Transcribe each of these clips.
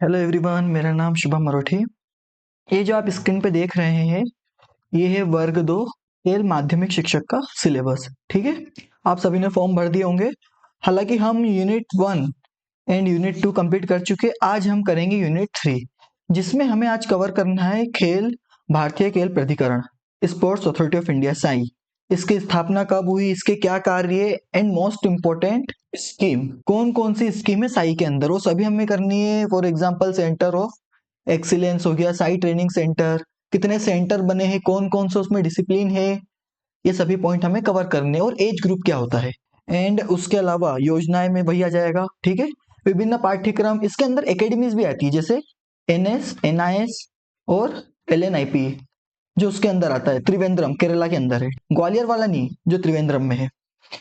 Hello everyone, मेरा नाम शुभम मरोठी। ये जो आप स्क्रीन पे देख रहे हैं, ये है वर्ग 2 खेल माध्यमिक शिक्षक का सिलेबस। ठीक है, आप सभी ने फॉर्म भर दिए होंगे। हालांकि हम यूनिट 1 एंड यूनिट 2 कंप्लीट कर चुके। आज हम करेंगे यूनिट 3, जिसमें हमें आज कवर करना है भारतीय खेल प्राधिकरण, sports authority of India Sai. इसकी स्थापना कब हुई, इसके क्या कार्य एंड मोस्ट इम्पोर्टेंट स्कीम, कौन कौन सी स्कीम है साई के अंदर, वो सभी हमें करनी है। For example centre of excellence हो गया, साई ट्रेनिंग सेंटर, कितने सेंटर बने हैं, कौन कौन से उसमें डिसिप्लिन है, ये सभी पॉइंट हमें कवर करने हैं। और एज ग्रुप क्या होता है, एंड उसके अलावा योजनाएं में वही आ जाएगा। ठीक है, विभिन्न पाठ्यक्रम, इसके अंदर एकेडमीज भी आती है, जैसे एनएस, एनआईएस और एलएनआईपी, जो उसके अंदर आता है। त्रिवेंद्रम केरला के अंदर है, ग्वालियर वाला नहीं, जो त्रिवेंद्रम में है।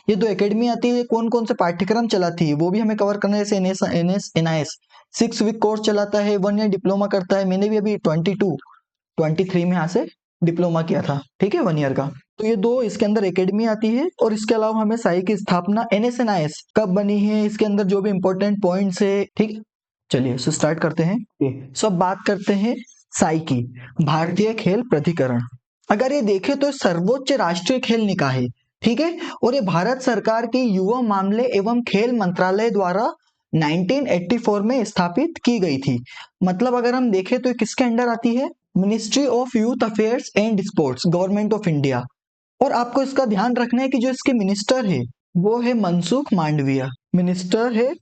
ये दो एकेडमी आती है, कौन कौन से पाठ्यक्रम चलाती है वो भी हमें कवर करना है। जैसे एनएस एनआईएस 6 वीक कोर्स चलाता है, 1 ईयर डिप्लोमा करता है। मैंने भी अभी 23 में यहाँ से डिप्लोमा किया था। ठीक है, 1 ईयर का। तो ये दो इसके अंदर एकेडमी आती है। और इसके अलावा हमें साई की स्थापना एनएसएनआईएस कब बनी है, इसके अंदर जो भी इंपॉर्टेंट पॉइंट्स है। ठीक है, चलिए स्टार्ट करते हैं। सो अब बात करते हैं साई की, भारतीय खेल प्राधिकरण। अगर ये देखें तो सर्वोच्च राष्ट्रीय खेल निकाय है। ठीक है, और ये भारत सरकार के युवा मामले एवं खेल मंत्रालय द्वारा 1984 में स्थापित की गई थी। मतलब अगर हम देखें तो किसके अंडर आती है, ministry of youth affairs and sports, government of India. और आपको इसका ध्यान रखना है कि जो इसके मिनिस्टर है वो है मनसुख मांडविया, मिनिस्टर है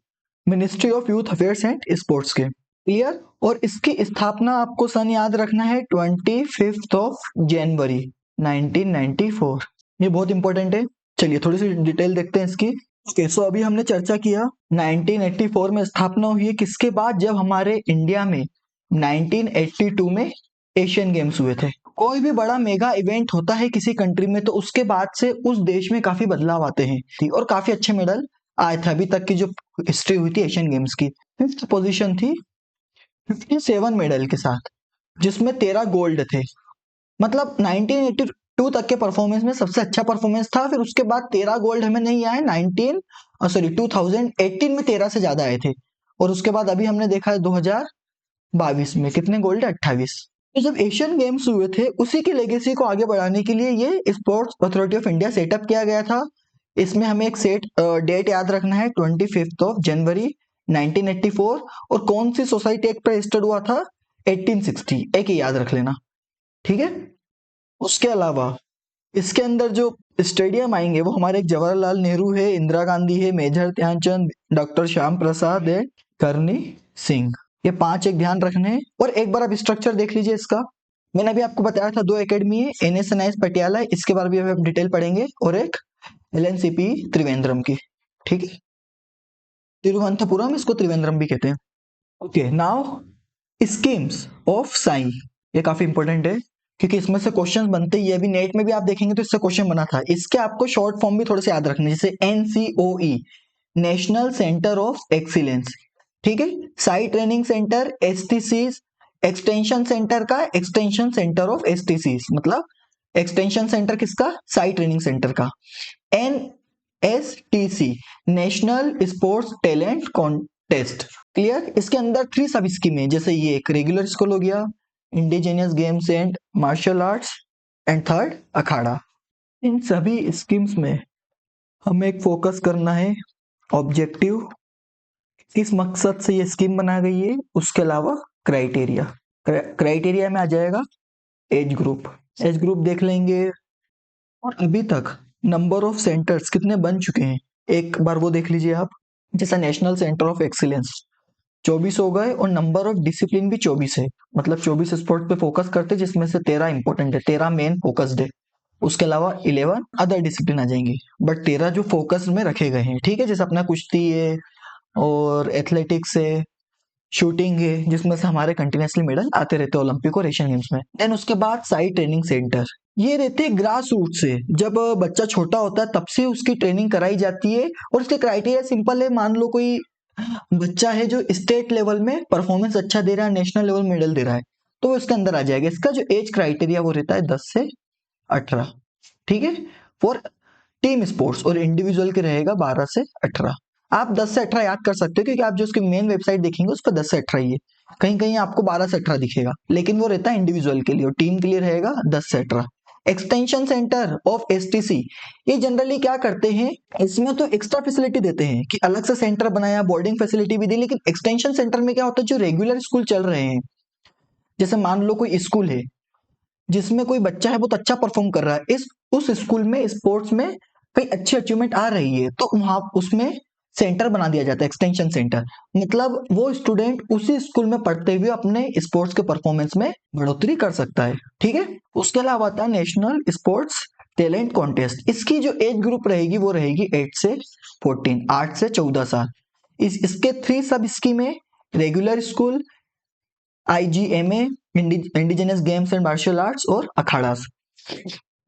ministry of youth affairs and sports के। क्लियर। और इसकी स्थापना आपको सन याद रखना है 25 जनवरी 1994। ये बहुत इंपॉर्टेंट है। चलिए थोड़ी सी डिटेल देखते हैं इसकी। ओके, सो अभी हमने चर्चा किया 1984 में स्थापना हुई है। किसके बाद, जब हमारे इंडिया में 1982 में एशियन गेम्स हुए थे। कोई भी बड़ा मेगा इवेंट होता है किसी कंट्री में, तो उसके बाद से उस देश में काफी बदलाव आते हैं और काफी अच्छे मेडल आए थे। अभी तक की जो हिस्ट्री हुई थी एशियन गेम्स की, 5th पोजीशन थी 57 मेडल के साथ, जिसमें 13 गोल्ड थे। मतलब 1982 तक के परफॉर्मेंस में सबसे अच्छा परफॉर्मेंस था। फिर उसके बाद 13 गोल्ड हमें नहीं आए। 2018 में 13 से ज्यादा आए थे। और उसके बाद अभी हमने देखा है 2022 में कितने गोल्ड है, 28। तो जब एशियन गेम्स हुए थे, उसी की लेगेसी को आगे बढ़ाने के लिए ये sports authority of India setup किया गया था। इसमें हमें एक डेट याद रखना है, 25 जनवरी 1984। और कौन सी सोसाइटी एक्ट पर रजिस्टर्ड हुआ था, 1860, एक ही याद रख लेना। ठीक है, उसके अलावा इसके अंदर जो स्टेडियम आएंगे वो हमारे एक जवाहरलाल नेहरू है, इंदिरा गांधी है, मेजर ध्यानचंद, डॉक्टर श्याम प्रसाद है, करनी सिंह। ये 5 एक ध्यान रखने हैं। और एक बार आप स्ट्रक्चर देख लीजिए इसका। मैंने अभी आपको बताया था 2 एकेडमी है, एनएसएनआईएस पटियाला, इसके बारे में हम डिटेल पढ़ेंगे, और एक एलएनसीपी त्रिवेंद्रम की। ठीक है, तिरुवनंतपुरम, इसको त्रिवेंद्रम भी कहते हैं। Okay, now schemes of Sai, ये काफी इंपॉर्टेंट है क्योंकि इसमें से क्वेश्चन बनते ही है। अभी नेट में भी आप देखेंगे तो इससे क्वेश्चन बना था। इसके आपको शॉर्ट फॉर्म भी थोड़े से याद रखने, जैसे NCOE, national centre of excellence. ठीक है, SAI training centre, STC, extension centre का एक्सटेंशन सेंटर ऑफ एसटीसी, मतलब एक्सटेंशन सेंटर किसका, साई ट्रेनिंग सेंटर का। NSTC, national sports talent contest. Clear. इसके अंदर 3 सब स्कीम है, जैसे ये एक रेगुलर स्कूल हो गया, indigenous games and martial arts, and third akhara. इन सभी स्कीम्स में हमें एक फोकस करना है ऑब्जेक्टिव, किस मकसद से ये स्कीम बना गई है, उसके अलावा क्राइटेरिया। क्राइटेरिया में आ जाएगा एज ग्रुप, एज ग्रुप देख लेंगे। और अभी तक नंबर ऑफ सेंटर्स कितने बन चुके हैं, एक बार वो देख लीजिए आप। जैसा नेशनल सेंटर ऑफ एक्सीलेंस 24 हो गए, और नंबर ऑफ डिसिप्लिन भी 24 है। मतलब 24 स्पोर्ट पे फोकस करते, जिसमें से 13 इंपॉर्टेंट है, 13 मेन फोकस्ड है। उसके अलावा 11 अदर डिसिप्लिन आ जाएंगे, बट 13 जो फोकस में रखे गए हैं। ठीक है, जैसे अपना कुश्ती है, और एथलेटिक्स है, शूटिंग है, जिसमें से हमारे कंटिन्यूसली मेडल आते रहते हैं ओलंपिक और एशियन गेम्स में। देन उसके बाद साई ट्रेनिंग सेंटर, ये रहते ग्रास रूट से, जब बच्चा छोटा होता है तब से उसकी ट्रेनिंग कराई जाती है। और इसके क्राइटेरिया सिंपल है। मान लो कोई बच्चा है जो स्टेट लेवल में परफॉर्मेंस अच्छा दे रहा है, नेशनल लेवल मेडल दे रहा है, तो इसके अंदर आ जाएगा। इसका जो एज क्राइटेरिया वो रहता है 10 से 18। ठीक है, फॉर टीम स्पोर्ट्स, और इंडिविजुअल के रहेगा 12 से 18। आप 10 से 18 याद कर सकते हो, क्योंकि आप जो उसकी मेन वेबसाइट देखेंगे उस पर 10 से 18 ही है। कहीं कहीं आपको 12 से 18 दिखेगा, लेकिन वो रहता है इंडिविजुअल के लिए, और टीम के लिए रहेगा 10 से 18। एक्सटेंशन सेंटर ऑफ एसटीसी, ये जनरली क्या करते हैं, इसमें तो एक्स्ट्रा फैसिलिटी देते हैं कि अलग से सेंटर बनाया, बोर्डिंग फैसिलिटी भी दी, लेकिन एक्सटेंशन सेंटर में क्या होता है, जो रेगुलर स्कूल चल रहे हैं, जैसे मान लो कोई स्कूल है जिसमें कोई बच्चा है बहुत अच्छा परफॉर्म कर रहा है, इस उस स्कूल में स्पोर्ट्स में कई अच्छी अचीवमेंट आ रही है, तो वहां उसमें सेंटर बना दिया जाता है, एक्सटेंशन सेंटर। मतलब वो स्टूडेंट उसी स्कूल में पढ़ते हुए अपने स्पोर्ट्स के परफॉर्मेंस में बढ़ोतरी कर सकता है, ठीक है। उसके अलावा आता है नेशनल स्पोर्ट्स टैलेंट कॉन्टेस्ट। इसकी जो एज ग्रुप रहेगी वो रहेगी 8 से 14, 8 से 14 साल। इसके 3 सब स्कीम है, regular school, IGMA, indigenous games and martial arts, और अखाड़ास।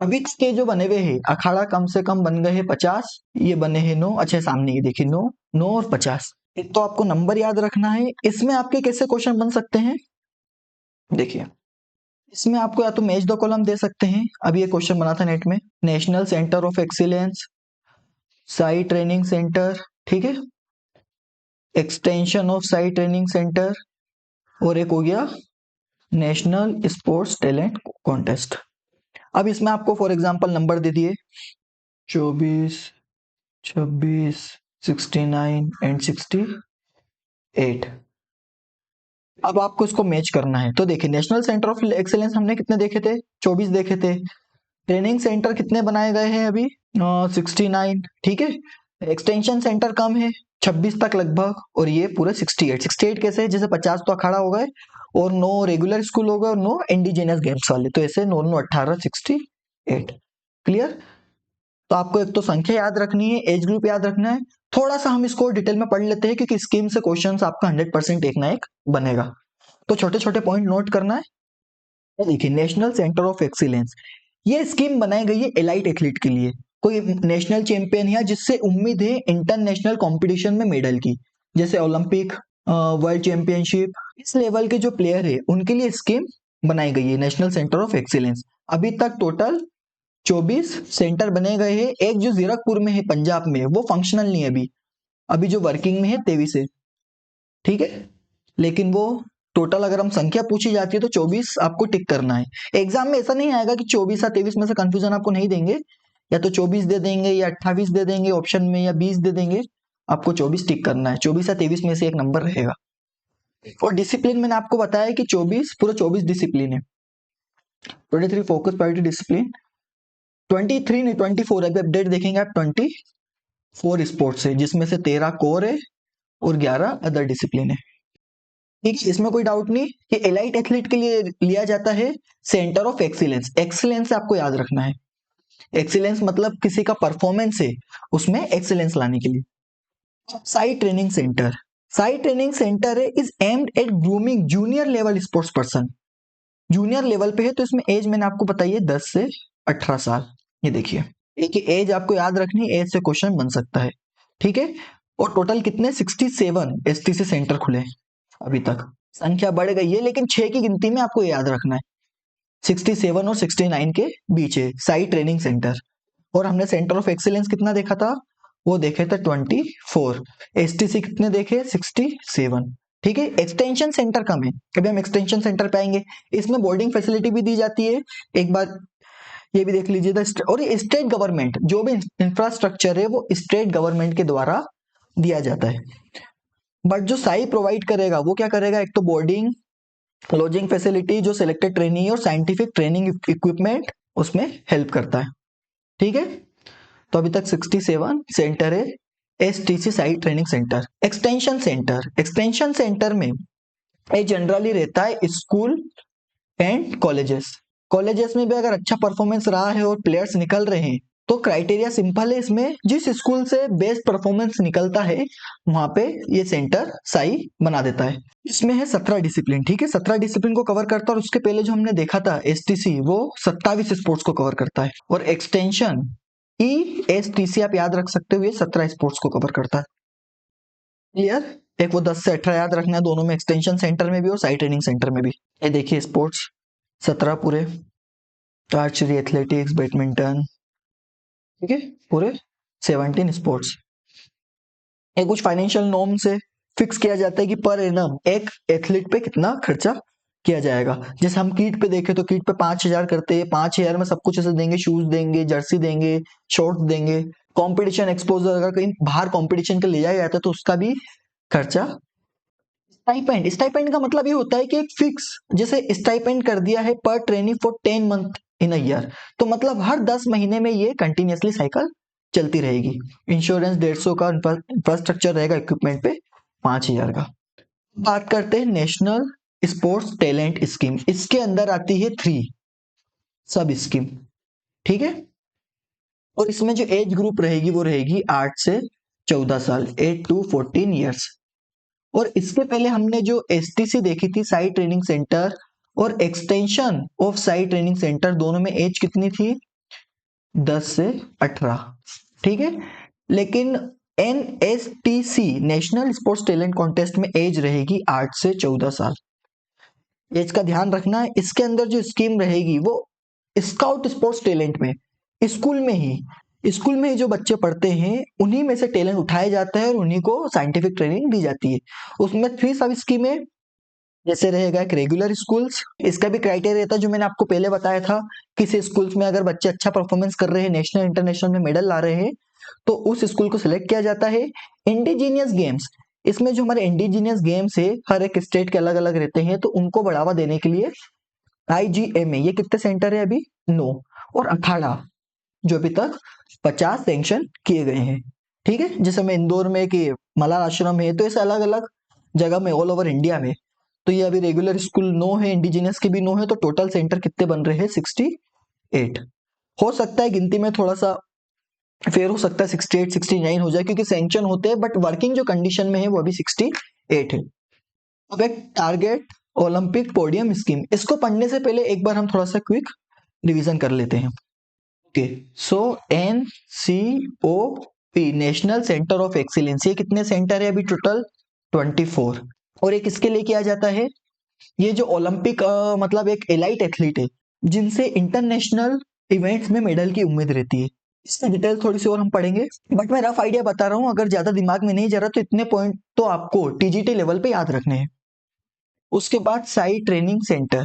अभी तक के जो बने हुए हैं अखाड़ा कम से कम बन गए हैं 50, ये बने हैं 9। अच्छा सामने ये देखिए 9, 9 और 50। एक तो आपको नंबर याद रखना है। इसमें आपके कैसे क्वेश्चन बन सकते हैं, देखिए इसमें आपको या तो मैच द कॉलम दे सकते हैं, अभी ये क्वेश्चन बना था नेट में, national centre of excellence, Sai training centre, ठीक है, extension of Sai training centre, और एक हो गया नेशनल स्पोर्ट्स टैलेंट कॉन्टेस्ट। अब इसमें आपको फॉर एग्जांपल नंबर दे दिए 24, 26, 69 एंड 68। अब आपको इसको मैच करना है, तो देखिए नेशनल सेंटर ऑफ एक्सेलेंस हमने कितने देखे थे, 24 देखे थे। ट्रेनिंग सेंटर कितने बनाए गए हैं अभी, 69, ठीक है। एक्सटेंशन सेंटर कम है 26 तक लगभग, और ये पूरे 68। 68 कैसे है, जैसे 50 तो अखाड़ा हो गए, और 9 रेगुलर स्कूल हो गए, और 9 इंडिजिनियस गेम्स वाले, तो ऐसे 9 9 18 68। क्लियर। तो आपको एक तो संख्या याद रखनी है, एज ग्रुप याद रखना है। थोड़ा सा हम इसको डिटेल में पढ़ लेते हैं, क्योंकि स्कीम से क्वेश्चन आपका 100% एक ना एक बनेगा, तो छोटे छोटे पॉइंट नोट करना है। देखिए नेशनल सेंटर ऑफ एक्सीलेंस, ये स्कीम बनाई गई है एलाइट एथलीट के लिए, कोई नेशनल चैंपियन या जिससे उम्मीद है इंटरनेशनल कंपटीशन में मेडल की, जैसे ओलंपिक, वर्ल्ड चैंपियनशिप, इस लेवल के जो प्लेयर है उनके लिए स्कीम बनाई गई है नेशनल सेंटर ऑफ एक्सीलेंस। अभी तक टोटल 24 सेंटर बने गए हैं। एक जो जीरकपुर में है पंजाब में, वो फंक्शनल नहीं है अभी, अभी जो वर्किंग में है 23 है, ठीक है। लेकिन वो टोटल अगर हम संख्या पूछी जाती है तो 24 आपको टिक करना है। एग्जाम में ऐसा नहीं आएगा कि 24 या 23 में से कंफ्यूजन आपको नहीं देंगे, या तो 24 दे देंगे या 28 दे देंगे ऑप्शन में, या 20 दे देंगे, आपको 24 टिक करना है। 24 या 23 में से एक नंबर रहेगा। और डिसिप्लिन मैंने आपको बताया कि 24 पूरा 24 डिसिप्लिन है। 23 फोकस प्रायोरिटी डिसिप्लिन, 23 नहीं 24, अभी अपडेट देखेंगे आप, 24 स्पोर्ट्स है, जिसमें से 13 कोर है और 11 अदर डिसिप्लिन है, ठीक है। इसमें कोई डाउट नहीं कि एलाइट एथलीट के लिए लिया जाता है सेंटर ऑफ एक्सीलेंस। एक्सीलेंस आपको याद रखना है, एक्सीलेंस मतलब किसी का परफॉर्मेंस है उसमें एक्सीलेंस लाने के लिए। SAI training centre, SAI training centre है is aimed at grooming junior level sports person, junior level पे है, तो इसमें एज मैंने आपको बताई है 10 से 18 साल। ये देखिए एक एज आपको याद रखनी है, एज से क्वेश्चन बन सकता है, ठीक है। और टोटल कितने 67 एसटीसी सेंटर खुले अभी तक, संख्या बढ़ गई है, लेकिन 6 की गिनती में आपको याद रखना है, 67 और 69 के बीच है साई ट्रेनिंग सेंटर। और हमने सेंटर ऑफ एक्सीलेंस कितना देखा था, वो देखे थे 24, एसटीसी कितने देखे 67, ठीक है। एक्सटेंशन सेंटर कम है, कभी हम एक्सटेंशन सेंटर पे आएंगे, इसमें बोर्डिंग फैसिलिटी भी दी जाती है, एक बार ये भी देख लीजिए। और ये स्टेट गवर्नमेंट जो भी इंफ्रास्ट्रक्चर है वो स्टेट गवर्नमेंट के द्वारा दिया जाता है। बट जो साई प्रोवाइड करेगा वो क्या करेगा, एक तो बोर्डिंग, लॉजिंग फैसिलिटी, जो सिलेक्टेड ट्रेनिंग और साइंटिफिक ट्रेनिंग इक्विपमेंट उसमें हेल्प करता है, ठीक है। तो अभी तक 67 सेंटर है STC site training centre. Extension centre, extension centre में ये जनरली रहता है स्कूल एंड कॉलेजेस। कॉलेजेस में भी अगर अच्छा परफॉर्मेंस रहा है और प्लेयर्स निकल रहे हैं तो क्राइटेरिया सिंपल है, इसमें जिस स्कूल से बेस्ट परफॉर्मेंस निकलता है वहां पे ये सेंटर साई बना देता है। इसमें है 17 डिसिप्लिन, ठीक है, 17 डिसिप्लिन को कवर करता है। और उसके पहले जो हमने देखा था एसटीसी, वो 27 स्पोर्ट्स को कवर करता है। और एक्सटेंशन ESTC आप याद रख सकते हो, ये 17 स्पोर्ट्स को कवर करता है। क्लियर। एक वो 10 से 18 याद रखना है, दोनों में, एक्सटेंशन सेंटर में भी और साई ट्रेनिंग सेंटर में भी। ये देखिए स्पोर्ट्स 17 पूरे, आर्चरी, एथलेटिक्स, बैडमिंटन, ठीक है, पूरे 17 स्पोर्ट्स। ये कुछ फाइनेंशियल नॉर्म्स है, फिक्स किया जाता है कि पर एनम एक एथलीट पे कितना खर्चा किया जाएगा। जैसे हम किट पे देखें तो किट पे 5,000 करते हैं, 5,000 में सब कुछ ऐसे देंगे, शूज देंगे, जर्सी देंगे, शॉर्ट्स देंगे। कंपटीशन एक्सपोजर अगर कहीं बाहर कंपटीशन के ले जाया जाता है तो उसका भी खर्चा। स्टाइपेंड, स्टाइपेंड का मतलब ये होता है कि एक फिक्स, जैसे स्टाइपेंड कर दिया है पर training for 10 month in a year, तो मतलब हर 10 महीने में ये कंटिन्यूअसली साइकिल चलती रहेगी। इंश्योरेंस 150 का, इंफ्रास्ट्रक्चर रहेगा इक्विपमेंट पे 5,000 का। बात करते हैं नेशनल स्पोर्ट्स टैलेंट स्कीम, इसके अंदर आती है 3 सब स्कीम, ठीक है। और इसमें जो एज ग्रुप रहेगी वो रहेगी 8 से 14 साल, 8 to 14 ईयर्स। और इसके पहले हमने जो एसटीसी देखी थी, साइट ट्रेनिंग सेंटर और extension of site training centre, दोनों में एज कितनी थी? 10 से 18, ठीक है। लेकिन एनएसटीसी नेशनल स्पोर्ट्स टैलेंट कॉन्टेस्ट में एज रहेगी 8 से 14 साल। एज का ध्यान रखना है। इसके अंदर जो स्कीम रहेगी वो स्काउट स्पोर्ट्स टैलेंट में, स्कूल में ही जो बच्चे पढ़ते हैं उन्हीं में से टैलेंट उठाया जाता है और उन्हीं को साइंटिफिक ट्रेनिंग दी जाती है। उसमें 3 सब स्कीमें, जैसे रहेगा एक रेगुलर स्कूल्स, इसका भी क्राइटेरिया था जो मैंने आपको पहले बताया था, किसी स्कूल्स में अगर बच्चे अच्छा परफॉर्मेंस कर रहे हैं, नेशनल इंटरनेशनल में मेडल ला रहे हैं, तो उस स्कूल को सिलेक्ट किया जाता है। इंडिजीनियस गेम्स, इसमें जो हमारे इंडिजीनियस गेम्स है हर एक स्टेट के अलग अलग रहते हैं, तो उनको बढ़ावा देने के लिए IGMA, ये कितने सेंटर है अभी? 9। और अखाड़ा जो अभी तक 50 सेंक्शन किए गए हैं, ठीक है। जैसे मैं इंदौर में कि मलार आश्रम है, तो ऐसे अलग अलग जगह में ऑल ओवर इंडिया में। तो ये अभी रेगुलर स्कूल 9 है, इंडिजिनियस के भी 9 है, तो टोटल सेंटर कितने बन रहे हैं? 68। हो सकता है गिनती में थोड़ा सा फेर हो सकता है, 68 69 हो जाए, क्योंकि सैंक्शन होते हैं, बट वर्किंग जो कंडीशन में है वो अभी 68 है। अब एक टारगेट ओलंपिक पोडियम स्कीम, इसको पढ़ने से पहले एक बार हम थोड़ा सा क्विक रिवीजन कर लेते हैं। Okay, so NCOP national centre of excellence, ये कितने सेंटर है अभी टोटल? 24। और एक इसके लिए किया जाता है, ये जो ओलंपिक मतलब एक एलाइट एथलीट है जिनसे इंटरनेशनल इवेंट्स में मेडल की उम्मीद रहती है। इसमें डिटेल थोड़ी सी और हम पढ़ेंगे, बट मैं रफ आइडिया बता रहा हूँ, अगर ज्यादा दिमाग में नहीं जा रहा तो इतने पॉइंट तो आपको TGT लेवल पे याद रखने हैं। उसके बाद Sai training centre,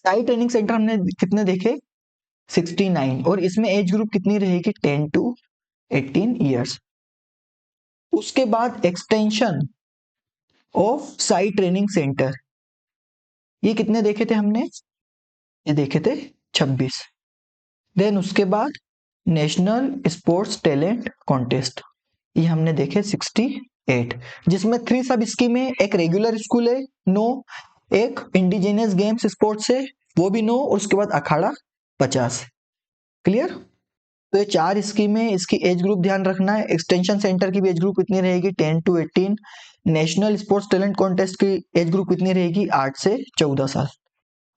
SAI training centre हमने कितने देखे? 69। और इसमें एज ग्रुप कितनी रहेगी? 10 to 18 ईयर्स। उसके बाद extension of Sai training centre, ये कितने देखे थे हमने? ये देखे थे 26। देन उसके बाद नेशनल स्पोर्ट्स टैलेंट कॉन्टेस्ट, ये हमने देखे 68, जिसमें 3 सब स्कीम है, एक रेगुलर स्कूल है 9, एक इंडिजिनियस गेम्स स्पोर्ट्स है वो भी 9, और उसके बाद अखाड़ा 50। क्लियर? तो ये 4 स्कीम है, इसकी एज ग्रुप ध्यान रखना है। एक्सटेंशन सेंटर की भी एज ग्रुप कितनी रहेगी? 10 to 18। National sports talent contest की एज ग्रुप कितनी रहेगी? 8 से 14 साल।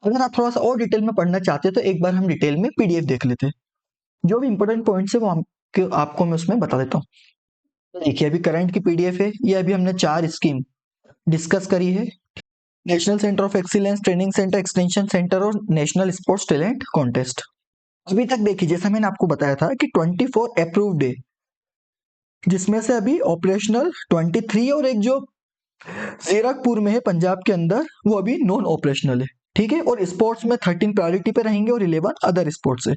अगर आप थोड़ा सा और डिटेल में पढ़ना चाहते हैं तो एक बार हम डिटेल में PDF देख लेते हैं, जो भी इंपॉर्टेंट पॉइंट्स है वो आपको मैं उसमें बता देता हूँ। तो देखिए अभी करंट की PDF है, ये अभी हमने 4 स्कीम डिस्कस करी है, national centre of excellence, training centre, extension centre और नेशनल स्पोर्ट्स टैलेंट कॉन्टेस्ट। अभी तक देखिए जैसा मैंने आपको बताया था कि 24 अप्रूव्ड है, जिसमें से अभी ऑपरेशनल 23, और एक जो जीरकपुर में है पंजाब के अंदर वो अभी नॉन ऑपरेशनल है, ठीक है। और स्पोर्ट्स में 13 प्रायोरिटी पे रहेंगे और 11 अदर स्पोर्ट्स है।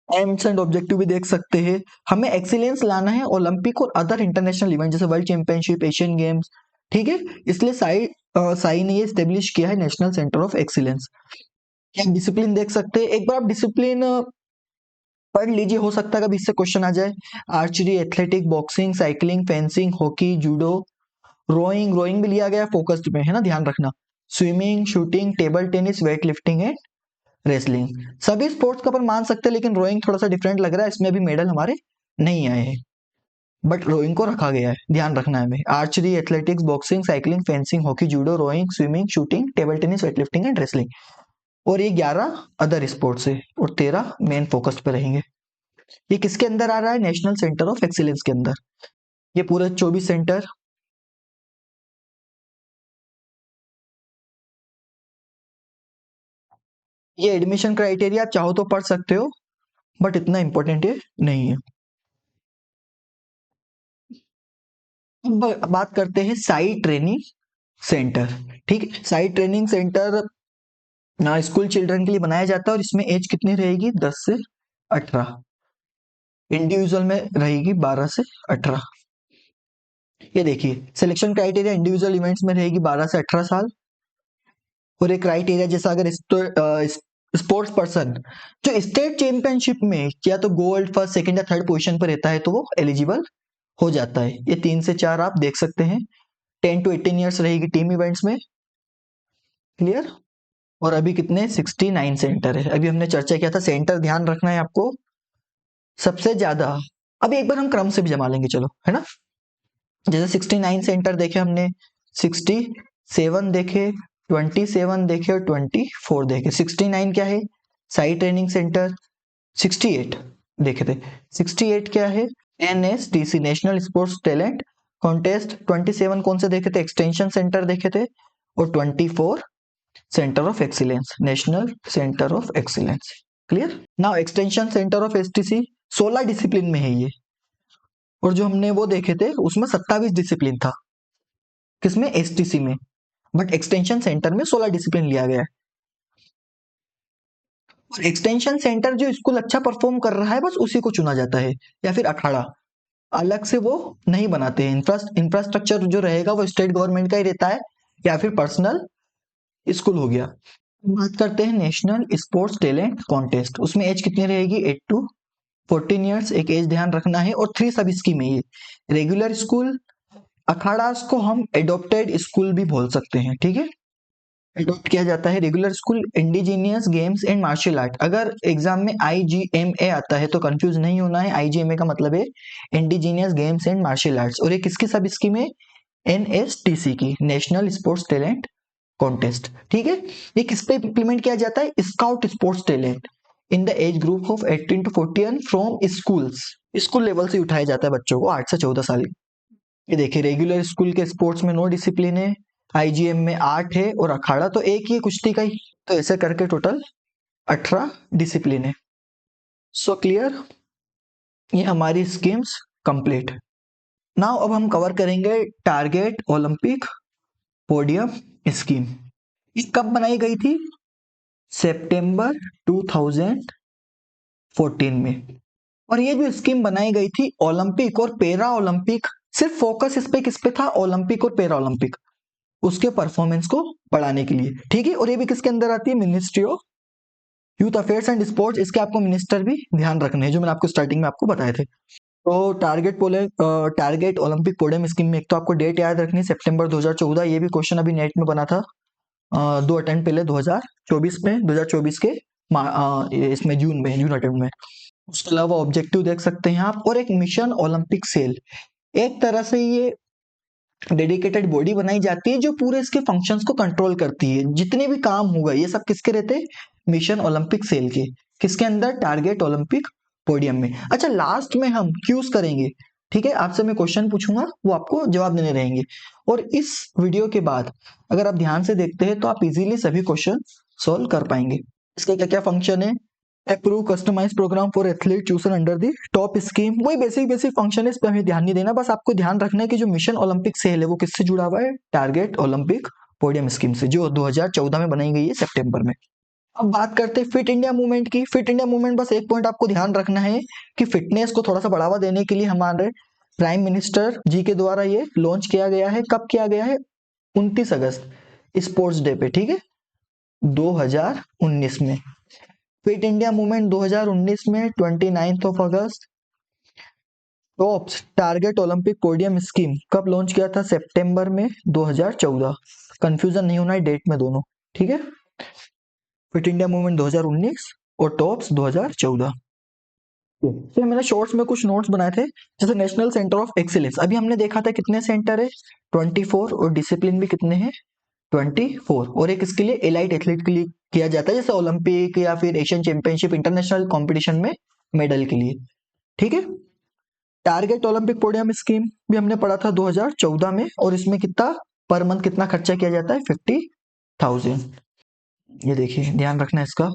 एम्स एंड ऑब्जेक्टिव भी देख सकते हैं, हमें एक्सीलेंस लाना है ओलंपिक और अदर इंटरनेशनल इवेंट जैसे वर्ल्ड चैंपियनशिप, एशियन गेम्स, ठीक है। इसलिए साई ने ये स्टेब्लिश किया है नेशनल सेंटर ऑफ एक्सीलेंस। क्या डिसिप्लिन देख सकते हैं, एक बार आप डिसिप्लिन पढ़ लीजिए, हो सकता है कभी इससे क्वेश्चन आ जाए। Archery, athletic, boxing, cycling, fencing, hockey, judo, rowing, rowing भी लिया गया फोकस्ड में, है ना, ध्यान रखना। Swimming, shooting, table tennis, weight lifting and wrestling, सभी स्पोर्ट्स का अपन मान सकते हैं, लेकिन रोइंग थोड़ा सा डिफरेंट लग रहा है, इसमें भी मेडल हमारे नहीं आए हैं, बट रोइंग को रखा गया है, ध्यान रखना है हमें। Archery, athletics, boxing, cycling, fencing, hockey, judo, rowing, swimming, shooting, table tennis, weight lifting and wrestling, और ये 11 अदर स्पोर्ट्स है, और 13 मेन फोकस पे रहेंगे। ये किसके अंदर आ रहा है? नेशनल सेंटर ऑफ एक्सीलेंस के अंदर। ये पूरे 24 सेंटर, ये एडमिशन क्राइटेरिया आप चाहो तो पढ़ सकते हो, बट इतना इंपॉर्टेंट ये नहीं है। अब बात करते हैं साई ट्रेनिंग सेंटर। ठीक है, SAI training centre school children के लिए बनाया जाता है और इसमें एज कितनी रहेगी, 10 से 18। इंडिविजुअल में रहेगी 12 से 18। ये देखिए सिलेक्शन क्राइटेरिया इंडिविजुअल इवेंट्स में रहेगी 12 से 18 साल, और एक क्राइटेरिया जैसा अगर स्पोर्ट्स पर्सन जो स्टेट चैंपियनशिप में या तो गोल्ड फर्स्ट सेकंड या थर्ड पोजीशन पर रहता है तो वो एलिजिबल हो जाता है। ये 3 से 4 आप देख सकते हैं। 10 to 18 ईयर्स रहेगी टीम इवेंट्स में। क्लियर। और अभी कितने 69 सेंटर है। अभी हमने चर्चा किया था सेंटर ध्यान रखना है आपको सबसे ज्यादा। अभी एक बार हम क्रम से भी जमा लेंगे, चलो, है ना। जैसे 69 सेंटर देखे हमने, 67 देखे, 27 देखे और 24 देखे। 69 क्या है, साई ट्रेनिंग सेंटर। 68 देखे थे, 68 क्या है, NSTC national sports talent contest. 27 कौन से देखे थे, एक्सटेंशन सेंटर देखे थे। और 24 centre of excellence, national centre of excellence. Clear. Now extension centre of STC 16 discipline में है ये, और जो हमने वो देखे थे उसमें 27 डिसिप्लिन था, किसमें, STC में। बट एक्सटेंशन सेंटर में 16 डिसिप्लिन लिया गया है। और एक्सटेंशन सेंटर जो स्कूल अच्छा परफॉर्म कर रहा है बस उसी को चुना जाता है, या फिर अखाड़ा अलग से वो नहीं बनाते हैं। इंफ्रास्ट्रक्चर जो रहेगा वो स्टेट गवर्नमेंट का ही रहता है, या फिर पर्सनल स्कूल हो गया। बात करते हैं नेशनल स्पोर्ट्स टैलेंट कॉन्टेस्ट। उसमें एज कितनी रहेगी, 8 to 14 ईयर्स, एक एज ध्यान रखना है। और 3 सब स्कीम है ये। रेगुलर स्कूल, अखाड़ास को हम एडोप्टेड स्कूल भी बोल सकते हैं, ठीक है, एडॉप्ट किया जाता है। Regular school, indigenous games and martial art. अगर एग्जाम में IGMA आता है तो कंफ्यूज नहीं होना है, IGMA का मतलब है indigenous games and martial arts. और ये किसकी सब स्कीम है, NSTC की, नेशनल स्पोर्ट्स टैलेंट कॉन्टेस्ट। ठीक है, ये किस पे इंप्लीमेंट किया जाता है, scout sports talent in the age group of 18 to 40 from schools. School level से उठाया जाता है बच्चों को 8 से 14 साल। ये देखिए रेगुलर स्कूल के स्पोर्ट्स में 9 डिसिप्लिन है, IGM में 8 है, और अखाड़ा तो एक ही है, कुश्ती का ही। तो ऐसे करके टोटल 18 डिसिप्लिन है। सो क्लियर, ये हमारी स्कीम्स कंप्लीट। नाउ अब हम कवर करेंगे टारगेट ओलंपिक पोडियम स्कीम। ये कब बनाई गई थी, सितंबर 2014 में। और ये जो स्कीम बनाई गई थी ओलंपिक और पैरा ओलंपिक, सिर्फ फोकस इस पे किस पे था, ओलंपिक और पैरा ओलंपिक, उसके परफॉर्मेंस को बढ़ाने के लिए। ठीक है, और ये भी किसके अंदर आती है, ministry of youth affairs and sports. इसके आपको मिनिस्टर भी ध्यान रखने हैं जो मैंने आपको स्टार्टिंग में आपको बताए थे। तो टारगेट ओलंपिक पोडियम स्कीम में एक तो आपको डेट याद रखनी है, सितंबर 2014। ये भी क्वेश्चन अभी नेट में बना था, 2 अटेम्प्ट पहले 2024 में, 2024 के इसमें जून अटेम्प्ट में। उसके अलावा ऑब्जेक्टिव देख सकते हैं आप। और एक मिशन ओलंपिक सेल, एक तरह से ये डेडिकेटेड बॉडी बनाई जाती है जो पूरे इसके फंक्शंस को कंट्रोल करती है। जितने भी काम होगा ये सब किसके रहते हैं, मिशन ओलंपिक सेल के। किसके अंदर, टारगेट ओलंपिक पोडियम में। अच्छा, लास्ट में हम क्यूज करेंगे, ठीक है, आपसे मैं क्वेश्चन पूछूंगा, वो आपको जवाब देने रहेंगे। और इस वीडियो के बाद अगर आप ध्यान से देखते हैं तो आप इजीली सभी क्वेश्चन सोल्व कर पाएंगे। इसके क्या क्या फंक्शन है, approve customise programme for athlete chosen under the TOP scheme. वही बेसिक फंक्शन है, इस पे हमें ध्यान नहीं देना। बस आपको ध्यान रखना है कि जो मिशन ओलंपिक सेल है वो किससे जुड़ा हुआ है, टारगेट ओलंपिक पोडियम स्कीम से, जो 2014 में बनाई गई है सितंबर में। अब बात करते हैं फिट इंडिया मूवमेंट की। फिट इंडिया मूवमेंट, बस एक पॉइंट आपको ध्यान रखना है कि फिटनेस को थोड़ा सा बढ़ावा देने के लिए हमारे प्राइम मिनिस्टर जी के द्वारा ये लॉन्च किया गया है। कब किया गया है, 29 अगस्त, स्पोर्ट्स डे पे, ठीक है, 2019 में। फिट इंडिया मूवमेंट 2019 में 29 of August. Tops target Olympic podium scheme कब लॉन्च किया था, सितंबर में 2014। कंफ्यूजन नहीं होना है डेट में दोनों, ठीक है। फिट इंडिया मूवमेंट 2019 और टॉप्स 2014। तो मैंने शॉर्ट्स में कुछ नोट्स बनाए थे, जैसे नेशनल सेंटर ऑफ एक्सीलेंस। अभी हमने देखा था कितने सेंटर है, 24, और डिसिप्लिन भी कितने हैं, 24। और एक इसके लिए एलाइट एथलीट के लिए किया जाता है, जैसे ओलंपिक या फिर एशियन चैंपियनशिप, इंटरनेशनल कंपटीशन में मेडल के लिए, ठीक है। टारगेट ओलंपिक पोडियम स्कीम भी हमने पढ़ा था 2014 में, और इसमें कितना पर मंथ कितना खर्चा किया जाता है, 50,000। ये देखिए ध्यान रखना है इसका।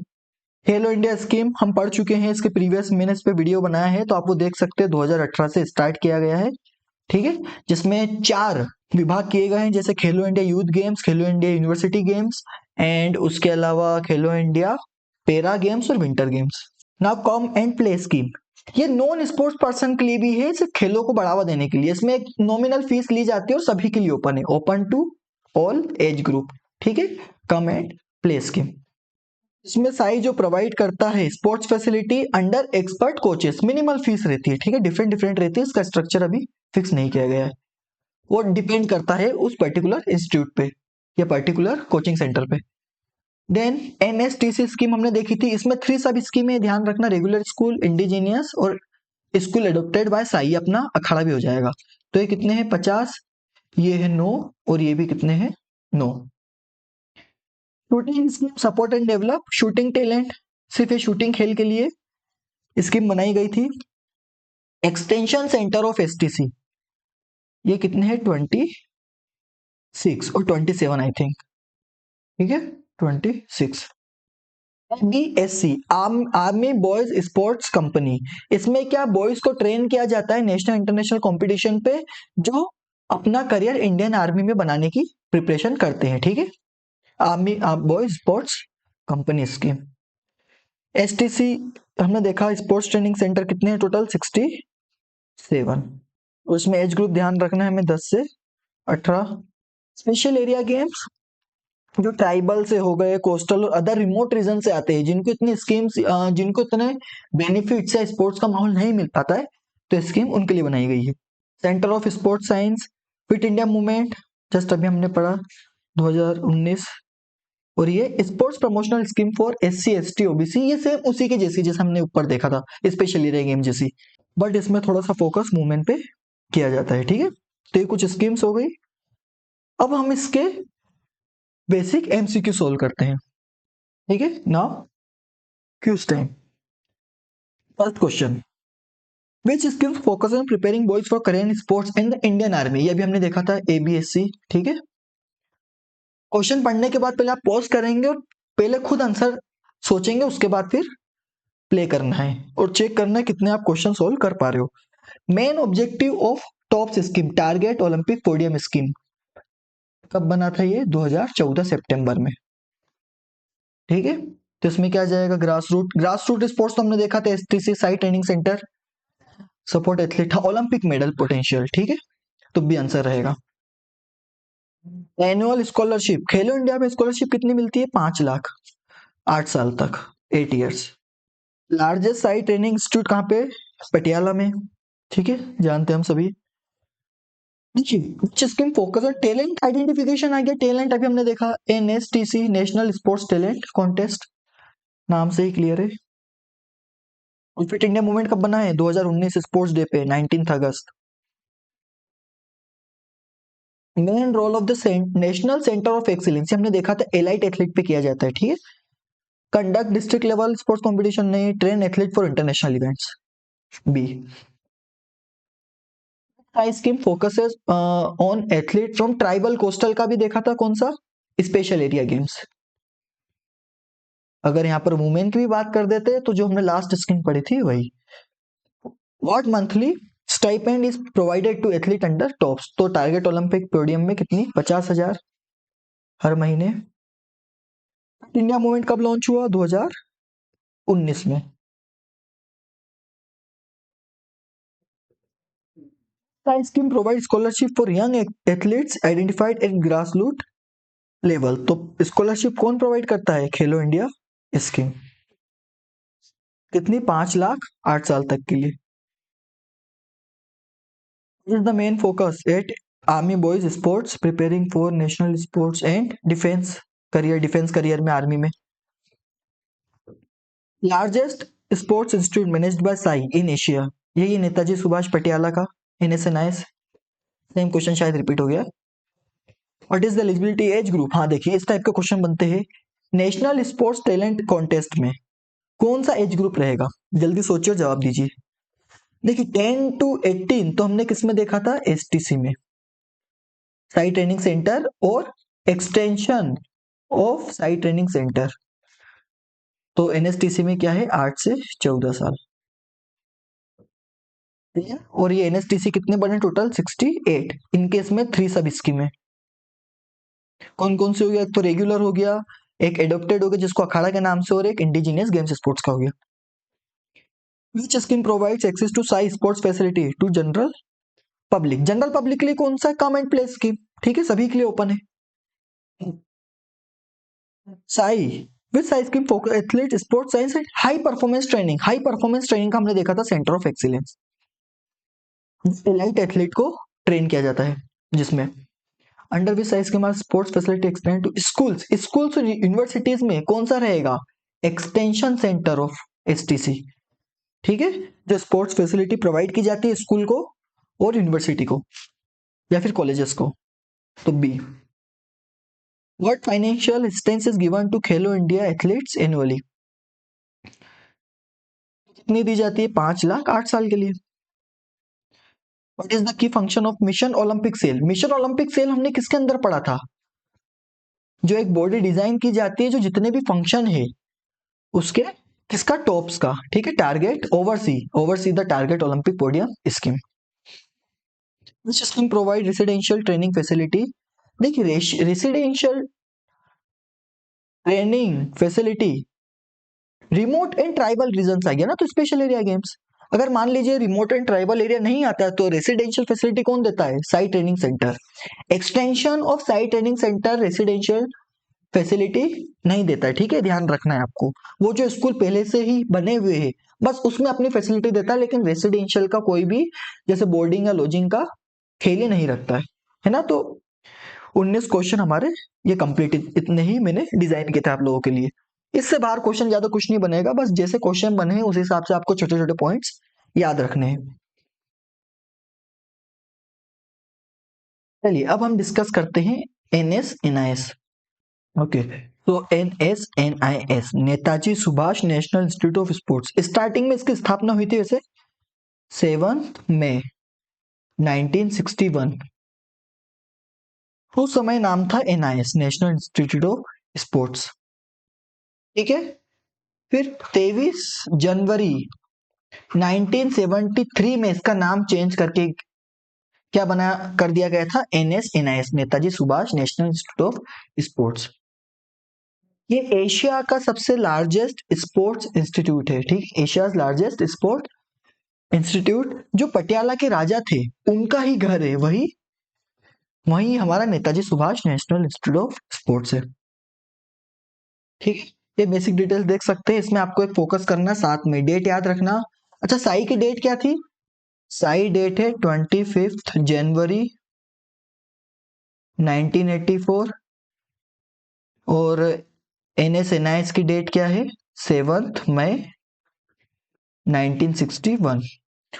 खेलो इंडिया स्कीम हम पढ़ चुके हैं, इसके प्रीवियस मैंने इस पे वीडियो बनाया है, तो आप वो देख सकते हैं। 2018 से स्टार्ट किया गया है, ठीक है, जिसमें 4 विभाग किए गए हैं, जैसे खेलो India youth games, Khelo India university games and उसके अलावा खेलो इंडिया पैरा गेम्स और winter games. Now come and play scheme, ये नॉन स्पोर्ट्स पर्सन के लिए भी है, सिर्फ खेलों को बढ़ावा देने के लिए। इसमें एक नॉमिनल फीस ली जाती है और सभी के लिए ओपन है, open to all age group. ठीक है, कम एंड प्ले स्कीम। इसमें साई जो प्रोवाइड करता है sports facility under expert coaches, minimal fees रहती है। ठीक है, डिफरेंट डिफरेंट रहती है, इसका स्ट्रक्चर अभी फिक्स नहीं किया गया है, वो डिपेंड करता है उस पर्टिकुलर इंस्टीट्यूट पे या पर्टिकुलर कोचिंग सेंटर पे। देन एनएसटीसी स्कीम हमने देखी थी, इसमें 3 सब स्कीम है, ध्यान रखना, रेगुलर स्कूल, इंडिजीनियस और स्कूल एडोप्टेड बाय साई, अपना अखाड़ा भी हो जाएगा। तो ये कितने हैं 50, ये है 9 और ये भी कितने हैं 9। Shooting scheme support and develop shooting talent, सिर्फ ये शूटिंग खेल के लिए स्कीम बनाई गई थी। एक्सटेंशन सेंटर ऑफ एसटीसी, ये कितने हैं 26 और 27 आई थिंक। ठीक है 26। BSc army boys sports company, इसमें क्या बॉयज को ट्रेन किया जाता है नेशनल इंटरनेशनल कंपटीशन पे, जो अपना करियर इंडियन आर्मी में बनाने की प्रिपरेशन करते हैं। ठीक है, army boys sports company scheme. STC हमने देखा स्पोर्ट्स ट्रेनिंग सेंटर कितने हैं टोटल 67। उसमें एज ग्रुप ध्यान रखना है हमें 10 से 18। स्पेशल एरिया गेम्स जो ट्राइबल से हो गए, कोस्टल और अदर रिमोट रीजन से आते हैं, जिनको इतनी स्कीम्स जिनको इतने बेनिफिट्स या स्पोर्ट्स का माहौल नहीं मिल पाता है, तो स्कीम उनके लिए बनाई गई है। Centre of sports science, fit India movement, just अभी हमने पढ़ा 2019। और ये sports promotional scheme for SC ST OBC, ये सेम उसी के जैसी जैसे हमने ऊपर देखा था स्पेशल एरिया गेम जैसी, बट इसमें थोड़ा सा फोकस मूवमेंट पे किया जाता है। ठीक है, तो ये कुछ स्कीम्स हो गई। अब हम इसके बेसिक एमसीक्यू सोल्व करते हैं। ठीक है, now quiz time. First question, which schemes focus on preparing boys for career in sports in the Indian army, ये भी हमने देखा था एबीएससी। ठीक है, क्वेश्चन पढ़ने के बाद पहले आप पॉज करेंगे और पहले खुद आंसर सोचेंगे, उसके बाद फिर प्ले करना है और चेक करना है कितने आप क्वेश्चन सोल्व कर पा रहे हो। Main objective of tops scheme target Olympic podium scheme, कब बना था ये 2014 सितंबर में। ठीक है, तो इसमें क्या जाएगा, ग्रास रूट स्पोर्ट्स तो हमने देखा था STC site training centre, support athlete, Olympic medal potential. ठीक है, तो भी आंसर रहेगा। एनुअल स्कॉलरशिप, खेलो इंडिया में स्कॉलरशिप कितनी मिलती है 5 लाख 8 साल तक 8 years. Largest site training institute कहाँ पे, पटियाला में। ठीक है, जानते हैं हम सभी। देखिए scheme focus on talent identification आ गया, टैलेंट अभी हमने देखा NSTC national sports talent contest, नाम से ही क्लियर है। फिट इंडिया मूवमेंट कब बना है 2019 स्पोर्ट्स डे पे 19 अगस्त। Main role of the national centre of excellence हमने देखा था एलाइट एथलीट पे किया जाता है। ठीक है, conduct district level sports competition नहीं, train athlete for international events. B scheme focuses on athlete from tribal coastal, का भी देखा था कौन सा, स्पेशल एरिया गेम्स। अगर यहाँ पर वुमेन की भी बात कर देते तो जो हमने लास्ट स्कीम पढ़ी थी वही। What monthly stipend is provided to athlete under TOPS, तो टारगेट ओलंपिक पोडियम में कितनी 50,000 हर महीने। इंडिया मूवमेंट कब लॉन्च हुआ 2019 में। Scheme provide scholarship for young athletes identified at grass root level, तो स्कॉलरशिप कौन प्रोवाइड करता है, खेलो इंडिया स्कीम। कितनी 5 लाख 8 साल तक के लिए। Is the main focus at army boys sports preparing for national sports and defence career, defence career में आर्मी में। Largest sports institute managed by Sai in Asia, यही नेताजी सुभाष पटियाला का एनएसएनआईएस। सेम क्वेश्चन शायद रिपीट हो गया। What is the eligibility age group, हाँ देखिए इस टाइप के क्वेश्चन बनते हैं नेशनल स्पोर्ट्स टैलेंट कॉन्टेस्ट में, कौन सा एज ग्रुप रहेगा, जल्दी सोचिए जवाब दीजिए। देखिए 10 to 18 तो हमने किस में देखा था एसटीसी में, साइट ट्रेनिंग सेंटर और extension of site training centre. तो एनएसटीसी में क्या है 8 से 14 साल। ठीक है। और ये एनएसटीसी कितने बने टोटल 68। इनके इसमें 3 सब स्कीम है। कौन कौन से हो गया? एक तो रेगुलर हो गया, एक एडॉप्टेड हो गया जिसको अखाड़ा के नाम से, और एक इंडिजिनियस गेम्स स्पोर्ट्स का हो गया। Which scheme provides access to SAI sports facility to general public? General public के लिए कौन सा? कम एंड प्ले स्कीम, ठीक है, सभी के लिए ओपन है। SAI which SAI scheme focus athlete sports science and high performance training. High performance training का हमने देखा था centre of excellence, elite athlete को ट्रेन किया जाता है जिसमें। अंडर विच साइज के हमारे sports facility extend to schools? Schools और यूनिवर्सिटीज में कौन सा रहेगा? एक्सटेंशन सेंटर ऑफ एसटीसी, ठीक है, जो स्पोर्ट्स फैसिलिटी प्रोवाइड की जाती है स्कूल को और यूनिवर्सिटी को या फिर कॉलेजेस को। तो B. What financial assistance is given to Khelo India athletes annually? कितनी दी जाती है? 5 लाख 8 साल के लिए। What is the key function of mission Olympic cell? Mission Olympic cell हमने किसके अंदर पढ़ा था? जो एक बॉडी डिजाइन की जाती है, जो जितने भी फंक्शन है उसके किसका? टॉप्स का, ठीक है। Target oversee the target Olympic podium scheme. Which scheme provide residential training facility? देखिए residential training facility remote and tribal region आ गया ना, तो स्पेशल एरिया गेम्स। अगर मान लीजिए रिमोट एंड ट्राइबल एरिया नहीं आता है तो रेसिडेंशियल फैसिलिटी कौन देता है? SAI training centre. Extension of Sai training centre residential facility नहीं देता है, ठीक है, ध्यान रखना है आपको। वो जो स्कूल पहले से ही बने हुए हैं बस उसमें अपनी फैसिलिटी देता है, लेकिन रेसिडेंशियल का कोई भी जैसे बोर्डिंग या लॉजिंग का खेल ही नहीं रखता है ना। तो 19 क्वेश्चन हमारे ये कंप्लीट, इतने ही मैंने डिजाइन किए थे आप लोगों के लिए। इससे बाहर क्वेश्चन ज्यादा कुछ नहीं बनेगा, बस जैसे क्वेश्चन बने हैं उस हिसाब से आपको छोटे छोटे पॉइंट्स याद रखने हैं। चलिए अब हम डिस्कस करते हैं NSNIS। ओके, तो NSNIS Netaji Subhash national institute of sports, starting में इसकी स्थापना हुई थी वैसे 7 मई 1961। उस समय नाम था NIS national institute of sports, ठीक है। फिर 23 जनवरी 1973 में इसका नाम चेंज करके क्या बना कर दिया गया था? NSNIS Netaji Subhash national institute of sports. ये एशिया का सबसे लार्जेस्ट स्पोर्ट्स इंस्टीट्यूट है, ठीक, एशिया लार्जेस्ट स्पोर्ट इंस्टीट्यूट। जो पटियाला के राजा थे उनका ही घर है, वही वही हमारा Netaji Subhash national institute of sports है, ठीक है। ये बेसिक डिटेल्स देख सकते हैं, इसमें आपको एक फोकस करना, साथ में डेट याद रखना। अच्छा, साई की डेट क्या थी? साई डेट है 25 जनवरी 1984 और NSNIS की डेट क्या है? 7 मई 1961।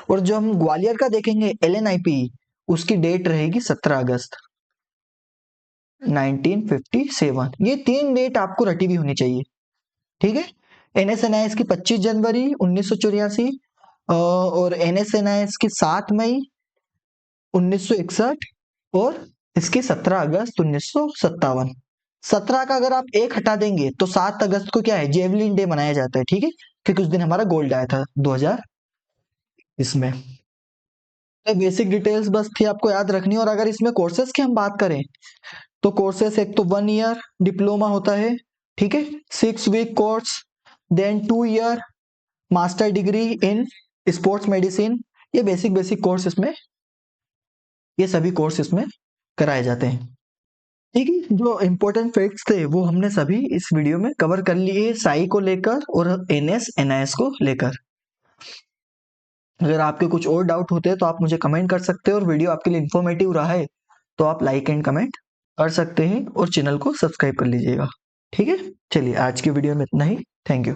और जो हम ग्वालियर का देखेंगे LNIP, उसकी डेट रहेगी 17 अगस्त 1957। ये 3 डेट आपको रटी हुई होनी चाहिए, ठीक है। NSNIS की 25 जनवरी 1984 और NSNIS की 7 मई 1961 और इसकी 17 अगस्त 1957। 17 का अगर आप एक हटा देंगे तो 7 अगस्त को क्या है? जेवलिन डे मनाया जाता है, ठीक है, क्योंकि उस दिन हमारा गोल्ड आया था 2000 इसमें। तो बेसिक डिटेल्स बस थी आपको याद रखनी। और अगर इसमें कोर्सेज की हम बात करें तो कोर्सेज एक तो 1 ईयर डिप्लोमा होता है, ठीक है, 6 week course, then 2 year master degree in sports medicine. ये बेसिक बेसिक कोर्स इसमें, ये सभी कोर्स इसमें कराए जाते हैं, ठीक है। जो इंपॉर्टेंट फैक्ट्स थे वो हमने सभी इस वीडियो में कवर कर लिए, साई को लेकर और NSNIS को लेकर। अगर आपके कुछ और डाउट होते हैं तो आप मुझे कमेंट कर सकते हैं, और वीडियो आपके लिए इन्फॉर्मेटिव रहा है तो आप लाइक एंड कमेंट कर सकते हैं और चैनल को सब्सक्राइब कर लीजिएगा, ठीक है। चलिए आज की वीडियो में इतना ही, थैंक यू।